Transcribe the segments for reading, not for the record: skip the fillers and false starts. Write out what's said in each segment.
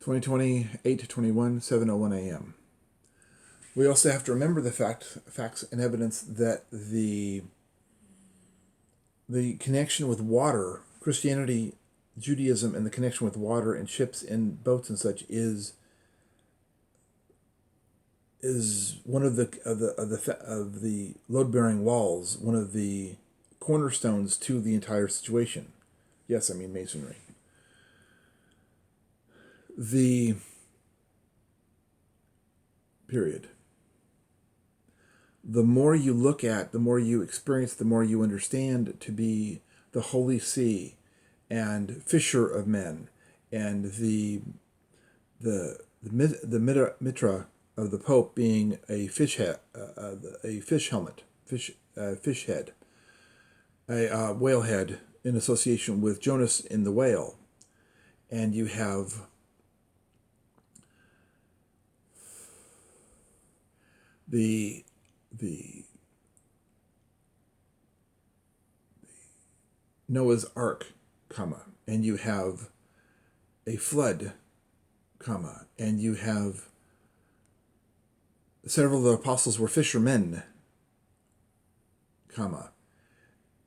2020, 8:21, 7:01 a.m. We also have to remember the facts and evidence that the connection with water, Christianity, Judaism, and the connection with water and ships and boats and such is one of the load-bearing walls, one of the cornerstones to the entire situation. Yes, I mean masonry. The period. The more you look at, the more you experience, the more you understand to be the Holy See and fisher of men, and the mitra of the Pope being a fish head, a fish helmet, fish head, a whale head in association with Jonas in the whale, and you have the Noah's Ark, and you have a flood, and you have several of the apostles were fishermen,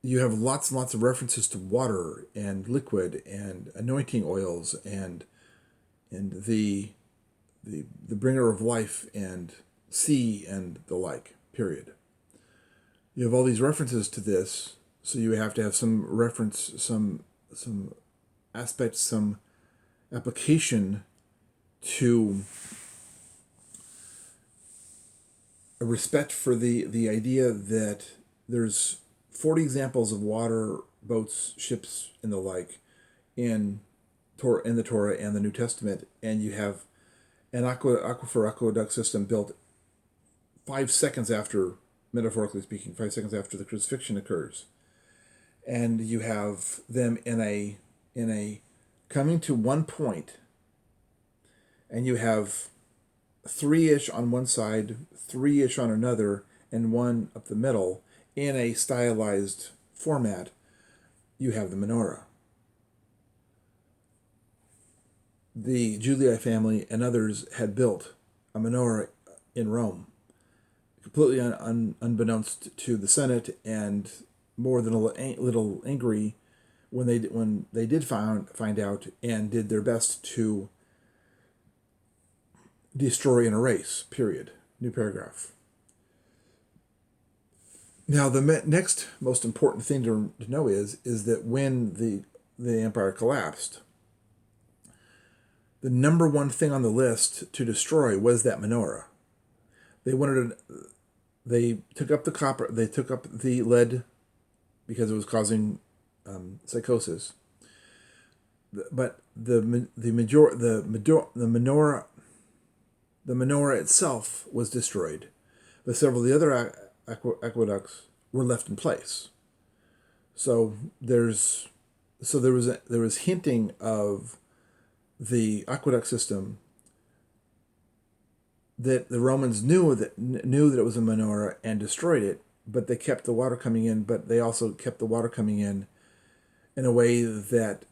you have lots and lots of references to water and liquid and anointing oils and the bringer of life and sea and the like, period. You have all these references to this, so you have to have some reference, some aspects, some application to a respect for the idea that there's 40 examples of water, boats, ships, and the like in the Torah and the New Testament, and you have an aqueduct system built 5 seconds after, metaphorically speaking, 5 seconds after the crucifixion occurs, and you have them in a coming to one point, and you have 3-ish on one side, 3-ish on another, and one up the middle in a stylized format. You have the menorah. The Giulii family and others had built a menorah in Rome, completely unbeknownst to the Senate, and more than a little angry when they did find out and did their best to destroy and erase. Period. New paragraph. Now, the next most important thing to know is that when the empire collapsed, the number one thing on the list to destroy was that menorah. They took up the copper. They took up the lead because it was causing psychosis. But the menorah itself was destroyed, but several of the other aqueducts were left in place. So there was hinting of the aqueduct system that the Romans knew that it was a menorah and destroyed it, but they kept the water coming in. But they also kept the water coming in a way that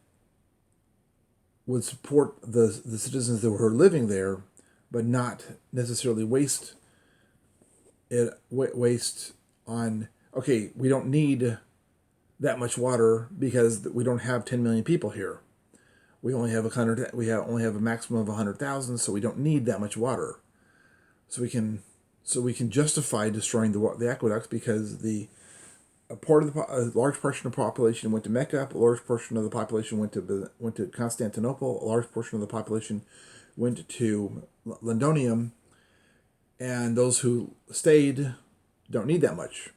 would support the citizens that were living there, but not necessarily waste on, okay, we don't need that much water because we don't have 10 million people here. We only have only have a maximum of 100,000, so we don't need that much water. So we can justify destroying the aqueducts because a large portion of the population went to Mecca, a large portion of the population went to Constantinople, a large portion of the population went to Londonium, and those who stayed don't need that much.